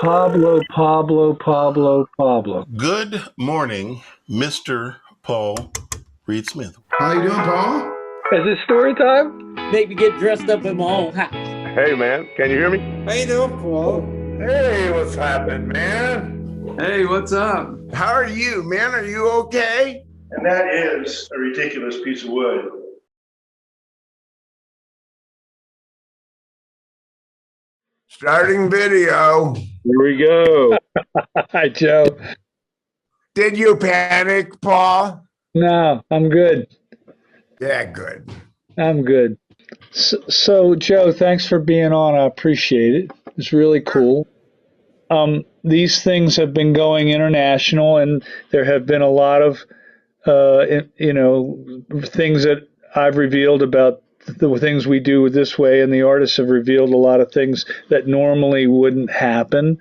Pablo. Good morning, Mr. Paul Reed Smith. How you doing, Paul? Is it story time? Make me get dressed up in my own house. Hey, man, can you hear me? How you doing, Paul? Hey, what's happening, man? Hey, what's up? How are you, man? Are you okay? And that is a ridiculous piece of wood. Starting video. Here we go. Hi, Joe. Did you panic, Paul? No, I'm good. Yeah, good. I'm good. So, Joe, thanks for being on. I appreciate it. It's really cool. These things have been going international, and there have been a lot of, things that I've revealed about the things we do this way, and the artists have revealed a lot of things that normally wouldn't happen.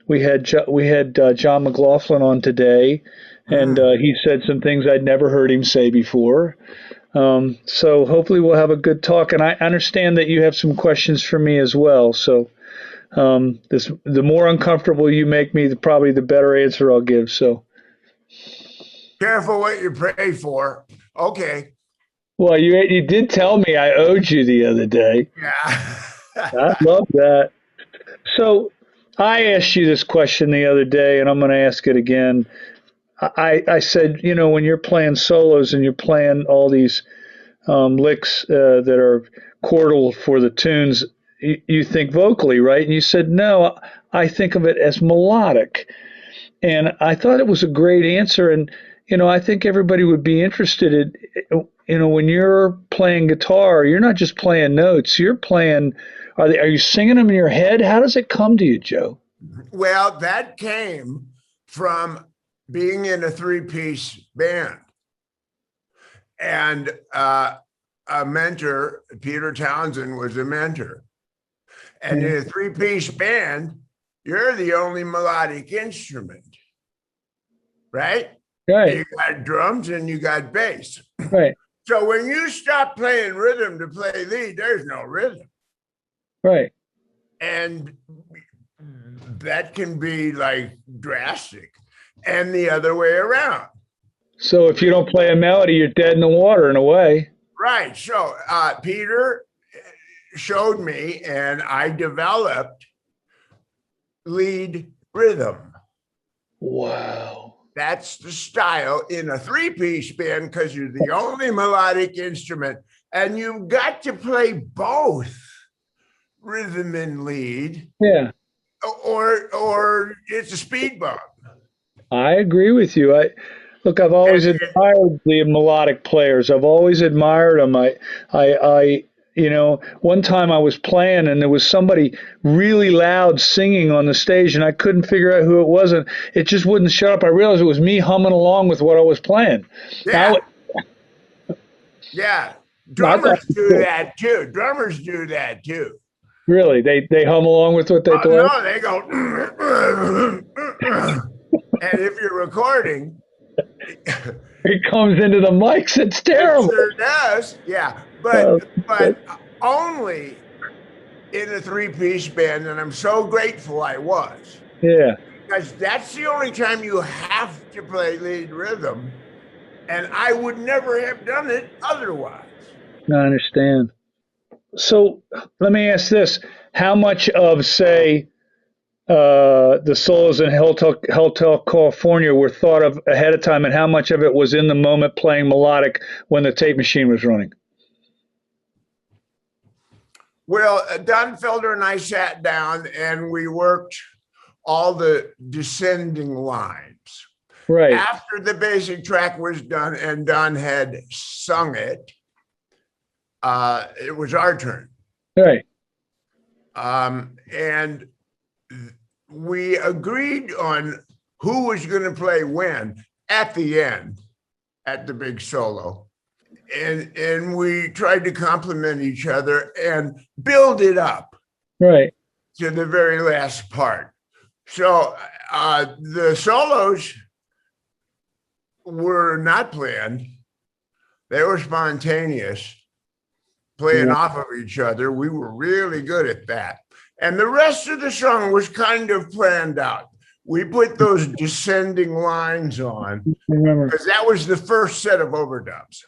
We had John McLaughlin on today, and he said some things I'd never heard him say before. So hopefully we'll have a good talk. And I understand that you have some questions for me as well. So the more uncomfortable you make me, probably the better answer I'll give. So careful what you pray for. Okay. Well, you did tell me I owed you the other day. Yeah. I love that. So I asked you this question the other day, and I'm going to ask it again. I said, when you're playing solos and you're playing all these licks that are chordal for the tunes, you think vocally, right? And you said, no, I think of it as melodic. And I thought it was a great answer. And, I think everybody would be interested in, when you're playing guitar, you're not just playing notes, you're playing, are you singing them in your head? How does it come to you, Joe? Well, that came from being in a three-piece band. And a mentor, Peter Townsend, was a mentor. And in a three-piece band, you're the only melodic instrument, right? Right. You got drums and you got bass. Right. So when you stop playing rhythm to play lead, there's no rhythm. Right. And that can be like drastic, and the other way around. So if you don't play a melody, you're dead in the water in a way. Right. So Peter showed me, and I developed lead rhythm. Wow. That's the style in a three-piece band, because you're the only melodic instrument, and you've got to play both rhythm and lead. Yeah. Or it's a speed bump. I agree with you. I've always admired the melodic players. I've always admired them. One time I was playing and there was somebody really loud singing on the stage and I couldn't figure out who it was, and it just wouldn't shut up. I realized it was me humming along with what I was playing. Yeah. Yeah. Drummers do that too. Really? They hum along with what they play? No, they go. And if you're recording, it comes into the mics. It's terrible. It sure does. Yeah. But only in a three-piece band, and I'm so grateful I was. Yeah. Because that's the only time you have to play lead rhythm, and I would never have done it otherwise. I understand. So let me ask this. How much of, say, the solos in Hotel California were thought of ahead of time, and how much of it was in the moment playing melodic when the tape machine was running? Well, Don Felder and I sat down and we worked all the descending lines. Right. After the basic track was done and Don had sung it, it was our turn. Right. And we agreed on who was going to play when at the end, at the big solo. And we tried to complement each other and build it up. Right. To the very last part. So the solos were not planned. They were spontaneous. playing off of each other. We were really good at that. And the rest of the song was kind of planned out. We put those descending lines on because that was the first set of overdubs.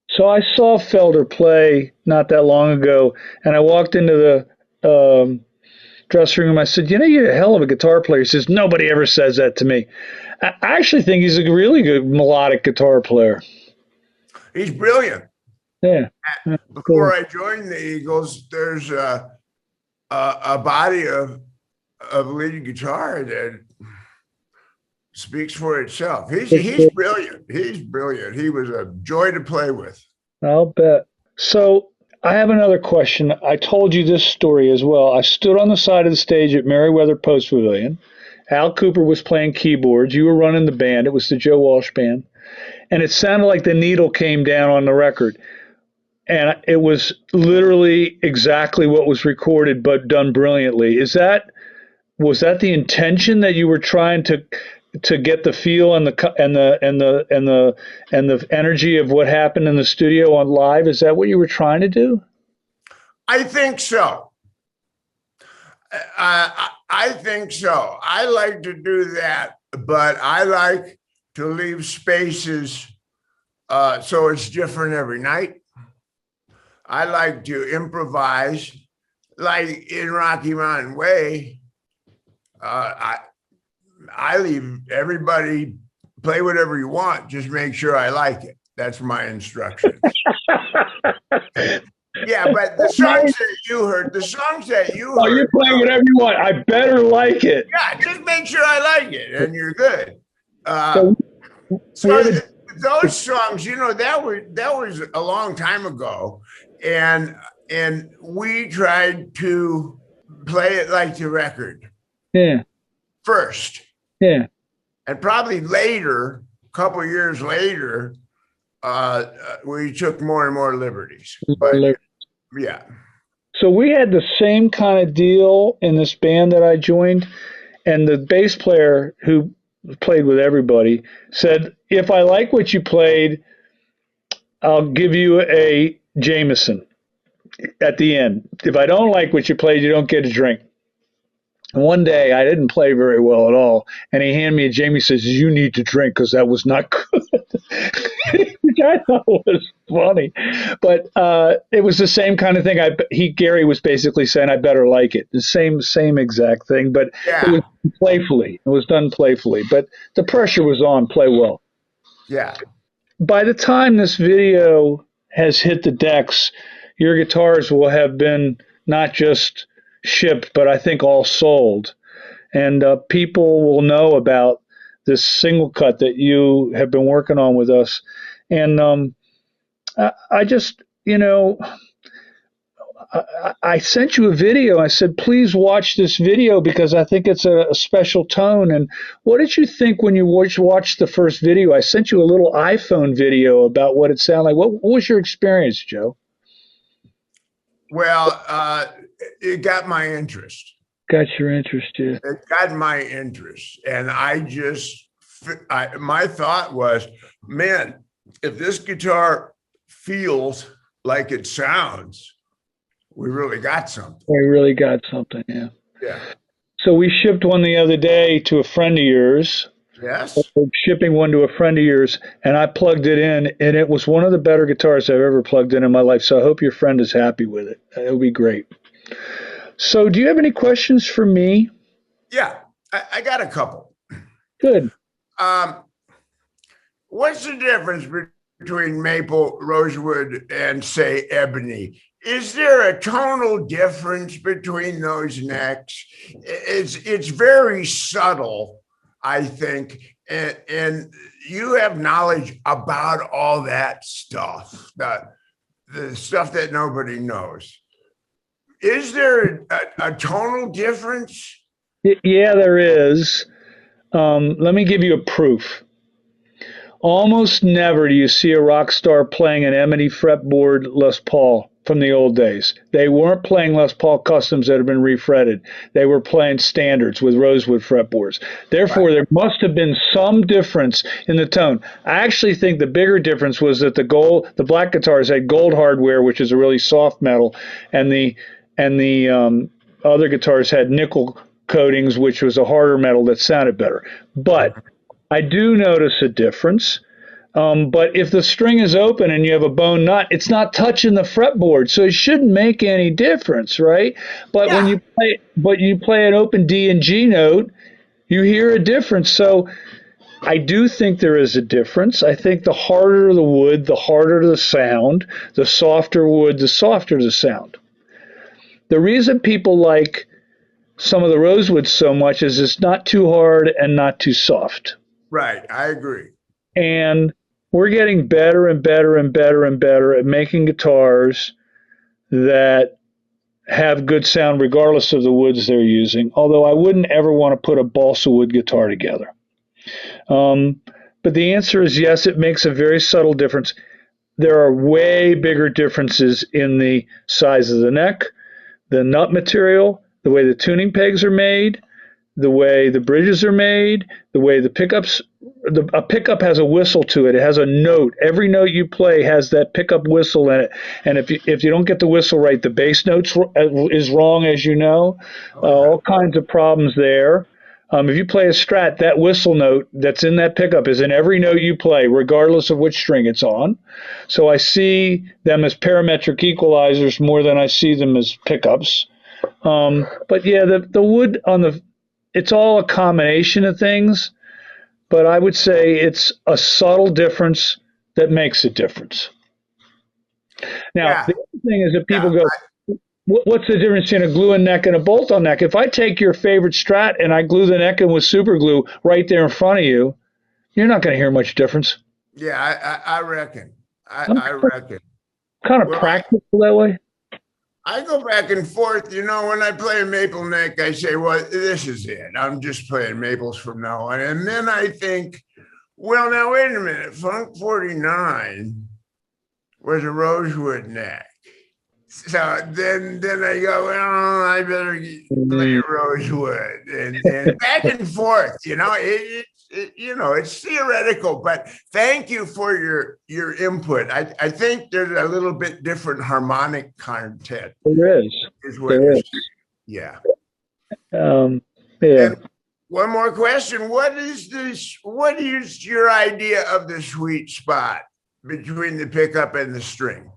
So I saw Felder play not that long ago, and I walked into the dressing room. I said, you're a hell of a guitar player. He says, nobody ever says that to me. I actually think he's a really good melodic guitar player. He's brilliant. Yeah. Before I joined the Eagles, there's a body of lead guitar that speaks for itself. He's brilliant. He's brilliant. He was a joy to play with. I'll bet. So I have another question. I told you this story as well. I stood on the side of the stage at Merriweather Post Pavilion. Al Cooper was playing keyboards. You were running the band. It was the Joe Walsh band. And it sounded like the needle came down on the record. And it was literally exactly what was recorded, but done brilliantly. Was that the intention, that you were trying to get the feel and the energy of what happened in the studio on live? Is that what you were trying to do? I think so. I think so. I like to do that, but I like to leave spaces so it's different every night. I like to improvise, like in Rocky Mountain Way. I leave everybody play whatever you want. Just make sure I like it. That's my instruction. Yeah, but the songs that you heard, Oh, you're playing whatever you want. I better like it. Yeah, just make sure I like it, and you're good. So those songs, that was a long time ago, and we tried to play it like the record. Yeah. First. Yeah. And probably later, a couple of years later, we took more and more liberties. But yeah. So we had the same kind of deal in this band that I joined, and the bass player, who played with everybody, said, if I like what you played, I'll give you a Jameson at the end. If I don't like what you played, you don't get a drink. One day I didn't play very well at all, and he handed me a Jamie. Says, you need to drink because that was not good. Which I thought was funny, but it was the same kind of thing. Gary was basically saying I better like it. The same exact thing, but yeah. It was playfully. It was done playfully, but the pressure was on. Play well. Yeah. By the time this video has hit the decks, your guitars will have been not just shipped, but I think all sold, and people will know about this Singlecut that you have been working on with us. And I just, I sent you a video. I said, please watch this video because I think it's a special tone. And what did you think when you watched the first video? I sent you a little iPhone video about what it sounded like. What was your experience, Joe? Well, it got my interest. Got your interest, yeah. It got my interest. And my thought was, man, if this guitar feels like it sounds, we really got something. We really got something, yeah. Yeah. So we shipped one the other day to a friend of yours. Yes. We're shipping one to a friend of yours, and I plugged it in, and it was one of the better guitars I've ever plugged in my life. So I hope your friend is happy with it. It'll be great. So do you have any questions for me? Yeah, I got a couple. Good. What's the difference between maple, rosewood, and, say, ebony? Is there a tonal difference between those necks? It's very subtle, I think, and you have knowledge about all that stuff, the stuff that nobody knows. Is there a tonal difference? Yeah, there is. Let me give you a proof. Almost never do you see a rock star playing an Emity fretboard Les Paul. from the old days. They weren't playing Les Paul customs that had been refretted. They were playing standards with rosewood fretboards. Therefore, Right. there must have been some difference in the tone. I actually think the bigger difference was that the black guitars had gold hardware, which is a really soft metal, and the other guitars had nickel coatings, which was a harder metal that sounded better. But I do notice a difference. But if the string is open and you have a bone nut, it's not touching the fretboard, so it shouldn't make any difference, right? But when Yeah. you play an open D and G note, you hear a difference. So I do think there is a difference. I think the harder the wood, the harder the sound. The softer wood, the softer the sound. The reason people like some of the rosewood so much is it's not too hard and not too soft. Right. I agree. And we're getting better and better and better and better at making guitars that have good sound regardless of the woods they're using. Although I wouldn't ever want to put a balsa wood guitar together. But the answer is yes, it makes a very subtle difference. There are way bigger differences in the size of the neck, the nut material, the way the tuning pegs are made, the way the bridges are made, the way the pickups. A pickup has a whistle to it. It has a note. Every note you play has that pickup whistle in it. And if you don't get the whistle right, the bass note is wrong, as you know. All kinds of problems there. If you play a Strat, that whistle note that's in that pickup is in every note you play, regardless of which string it's on. So I see them as parametric equalizers more than I see them as pickups. But yeah, the wood it's all a combination of things. But I would say it's a subtle difference that makes a difference. Now, the other thing is that people go, what's the difference between a glue-in neck and a bolt-on neck? If I take your favorite Strat and I glue the neck in with super glue right there in front of you, you're not going to hear much difference. Yeah, I reckon. I reckon. Kind of practical that way. I go back and forth. You know, when I play a maple neck, I say, well, this is it. I'm just playing maples from now on. And then I think, well, now, wait a minute. Funk 49 was a rosewood neck. So then I go, well, I better play rosewood. And back and forth, you know, it's theoretical, but thank you for your input. I think there's a little bit different harmonic content. There is. Yeah. Yeah. And one more question. What is your idea of the sweet spot between the pickup and the string?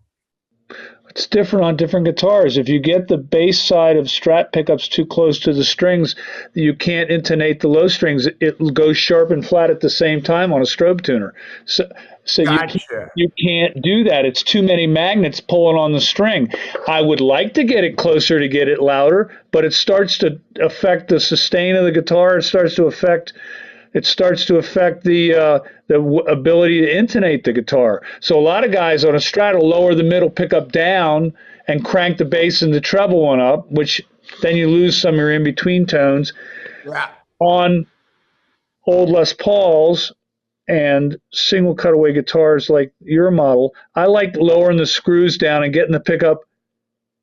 It's different on different guitars. If you get the bass side of Strat pickups too close to the strings, you can't intonate the low strings. It goes sharp and flat at the same time on a strobe tuner. So Gotcha. you can't do that. It's too many magnets pulling on the string. I would like to get it closer to get it louder, but it starts to affect the sustain of the guitar. It starts to affect the ability to intonate the guitar. So a lot of guys on a Strat will lower the middle pickup down and crank the bass and the treble one up, which then you lose some of your in-between tones. Yeah. On old Les Pauls and single cutaway guitars like your model, I like lowering the screws down and getting the pickup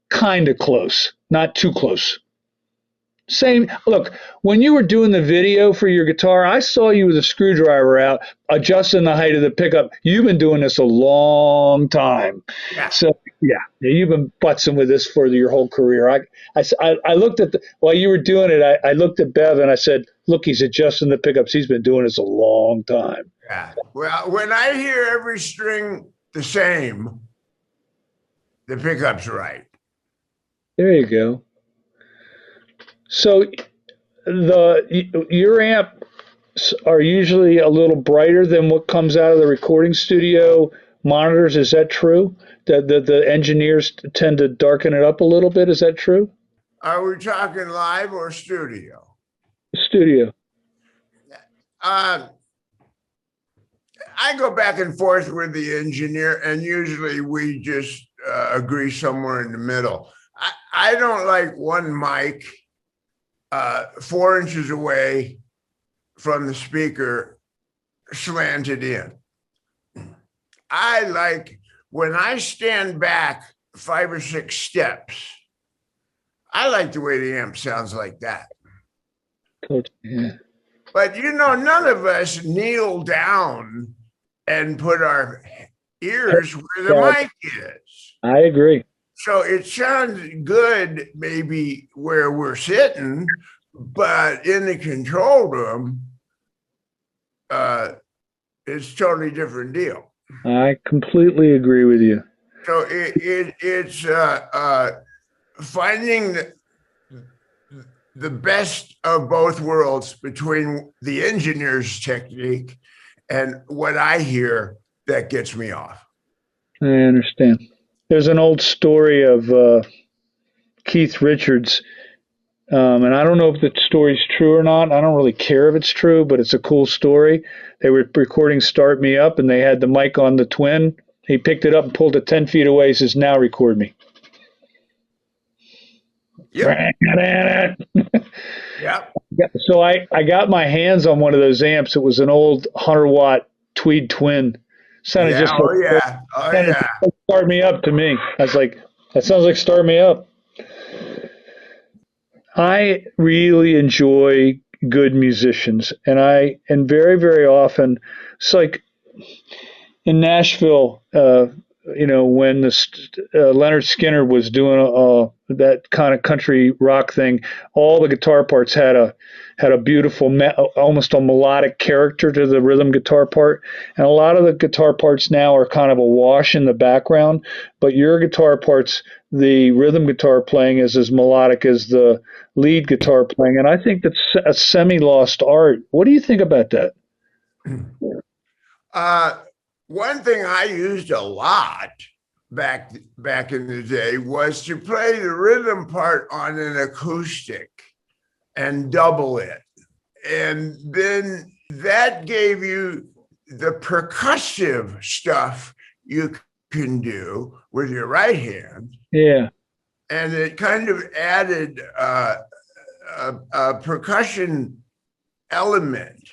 kind of close, not too close. Same. Look, when you were doing the video for your guitar, I saw you with a screwdriver out adjusting the height of the pickup. You've been doing this a long time. Yeah. So, yeah, you've been butzing with this for your whole career. I looked at while you were doing it, I looked at Bev and I said, look, he's adjusting the pickups. He's been doing this a long time. Yeah. Well, when I hear every string the same, the pickup's right. There you go. So your amps are usually a little brighter than what comes out of the recording studio monitors. Is that true? That the engineers tend to darken it up a little bit. Is that true? Are we talking live or studio? Studio. I go back and forth with the engineer, and usually we just agree somewhere in the middle. I don't like one mic 4 inches away from the speaker slanted in. I like when I stand back 5 or 6 steps. I like the way the amp sounds like that. Yeah. But none of us kneel down and put our ears where the mic is. I agree. So it sounds good maybe where we're sitting, but in the control room, it's a totally different deal. I completely agree with you. So it's finding the best of both worlds between the engineer's technique and what I hear that gets me off. I understand. There's an old story of Keith Richards, and I don't know if the story's true or not. I don't really care if it's true, but it's a cool story. They were recording Start Me Up, and they had the mic on the twin. He picked it up and pulled it 10 feet away. He says, now record me. Yep. Yep. So I got my hands on one of those amps. It was an old 100-watt Tweed Twin. Sounded just like Start Me Up to me. I was like, that sounds like Start Me Up. I really enjoy good musicians, and very, very often it's like in Nashville, when Leonard Skinner was doing that kind of country rock thing, all the guitar parts had a beautiful, almost a melodic character to the rhythm guitar part. And a lot of the guitar parts now are kind of a wash in the background, but your guitar parts, the rhythm guitar playing is as melodic as the lead guitar playing. And I think that's a semi-lost art. What do you think about that? One thing I used a lot back in the day was to play the rhythm part on an acoustic and double it. And then that gave you the percussive stuff you can do with your right hand. Yeah. And it kind of added a percussion element.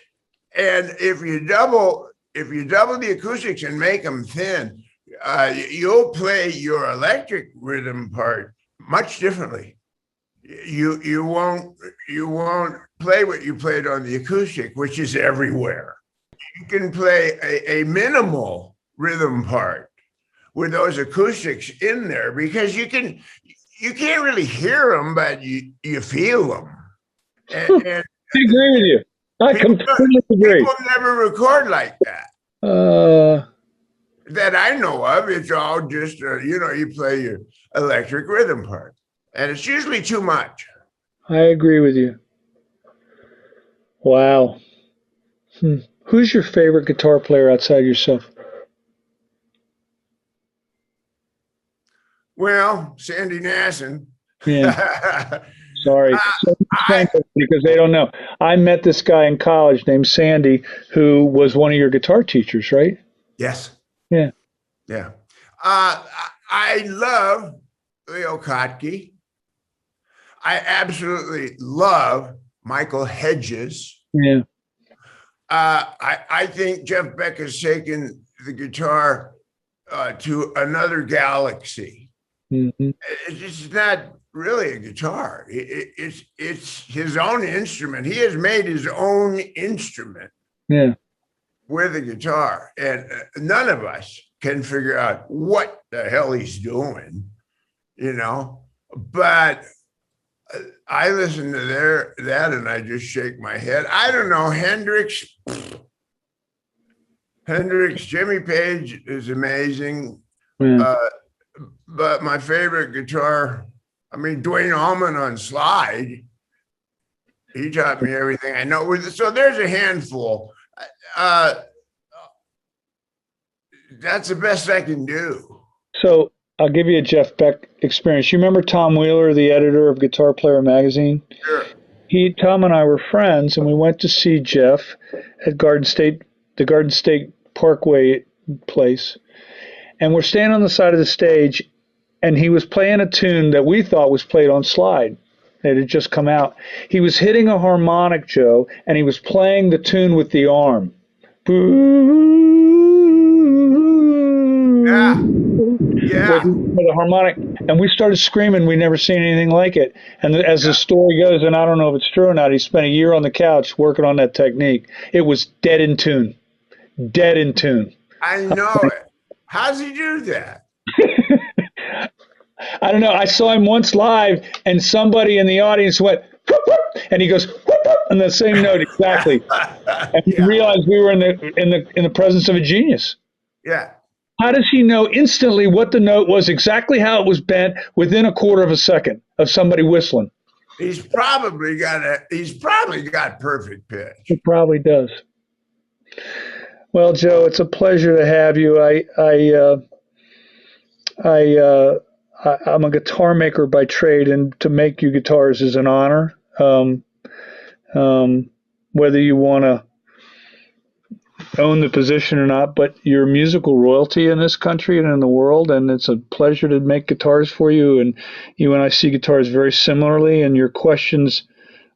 And if you double the acoustics and make them thin, you'll play your electric rhythm part much differently. You won't play what you played on the acoustic, which is everywhere. You can play a minimal rhythm part with those acoustics in there because you can't really hear them, but you feel them. And I agree with you. I completely agree. People never record like that. That I know of. It's all just, you play your electric rhythm part. And it's usually too much. I agree with you. Wow. Who's your favorite guitar player outside yourself? Well, Sandy Nasson. Yeah. Sorry. Because they don't know. I met this guy in college named Sandy who was one of your guitar teachers, right? Yes. Yeah. Yeah. I love Leo Kottke. I absolutely love Michael Hedges. Yeah. I think Jeff Beck has taken the guitar to another galaxy. Mm-hmm. It's just not really a guitar. It's his own instrument. He has made his own instrument. Yeah. With a guitar, and none of us can figure out what the hell he's doing, but I listen to that and I just shake my head. I don't know, Hendrix, Jimmy Page is amazing. Yeah. But my favorite guitar, Dwayne Allman on slide, he taught me everything I know. So there's a handful. That's the best I can do. So I'll give you a Jeff Beck experience. You remember Tom Wheeler, the editor of Guitar Player magazine? Sure. Tom and I were friends, and we went to see Jeff at the Garden State Parkway place. And we're standing on the side of the stage, and he was playing a tune that we thought was played on slide. It had just come out. He was hitting a harmonic, Joe, and he was playing the tune with the arm. Yeah. Yeah. the harmonic, and we started screaming. We never seen anything like it. And as the story goes, and I don't know if it's true or not, he spent a year on the couch working on that technique. It was dead in tune, dead in tune. I know it. How's he do that? I don't know. I saw him once live, and somebody in the audience went, whoop, whoop, and he goes, whoop, whoop, on the same note exactly. And we realized we were in the presence of a genius. Yeah. How does he know instantly what the note was, exactly how it was bent, within a quarter of a second of somebody whistling? He's probably got perfect pitch. He probably does. Well, Joe, it's a pleasure to have you. I'm a guitar maker by trade, and to make you guitars is an honor. Whether you want to own the position or not, but you're musical royalty in this country and in the world, and it's a pleasure to make guitars for you. And you and I see guitars very similarly, and your questions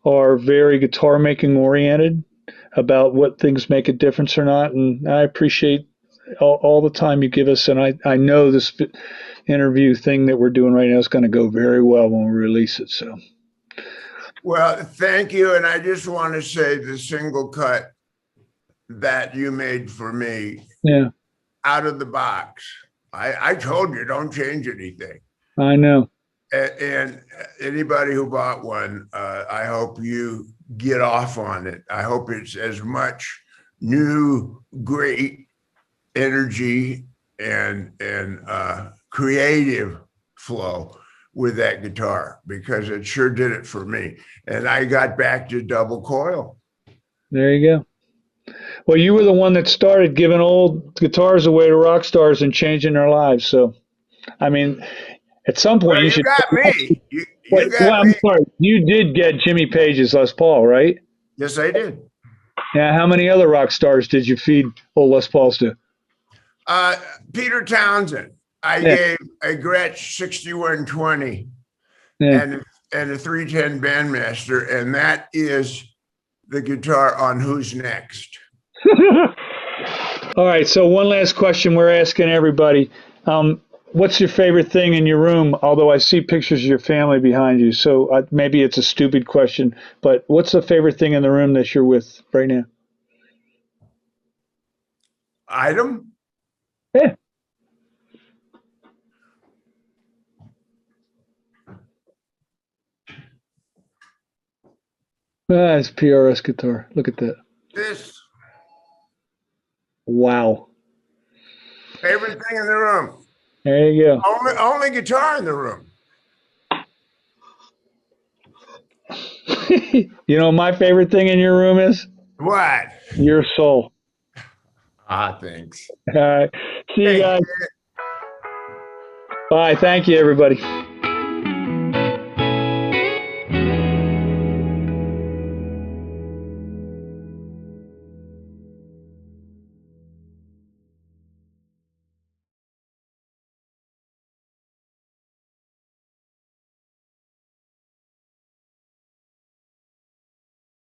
are very guitar making oriented about what things make a difference or not. And I appreciate all the time you give us, and I know this interview thing that we're doing right now is going to go very well when we release it. So, well, thank you. And I just want to say the single cut that you made for me, out of the box. I told you, don't change anything. I know. And anybody who bought one, I hope you get off on it. I hope it's as much new, great energy and creative flow with that guitar, because it sure did it for me. And I got back to double coil. There you go. Well, you were the one that started giving old guitars away to rock stars and changing their lives. So, I mean, at some point well, you should. Got me. You got well, me. I'm sorry. You did get Jimmy Page's Les Paul, right? Yes, I did. Yeah. How many other rock stars did you feed old Les Pauls to? Peter Townsend. I gave a Gretsch 6120 and a 310 Bandmaster, and that is the guitar on Who's Next. All right. So one last question we're asking everybody. What's your favorite thing in your room? Although I see pictures of your family behind you, so maybe it's a stupid question, but what's the favorite thing in the room that you're with right now? Item? Yeah. It's PRS guitar. Look at that. This. Wow. Favorite thing in the room. There you go. Only guitar in the room. You know what my favorite thing in your room is? What? Your soul. Thanks. All right. See you guys. Bye. Thank you, everybody.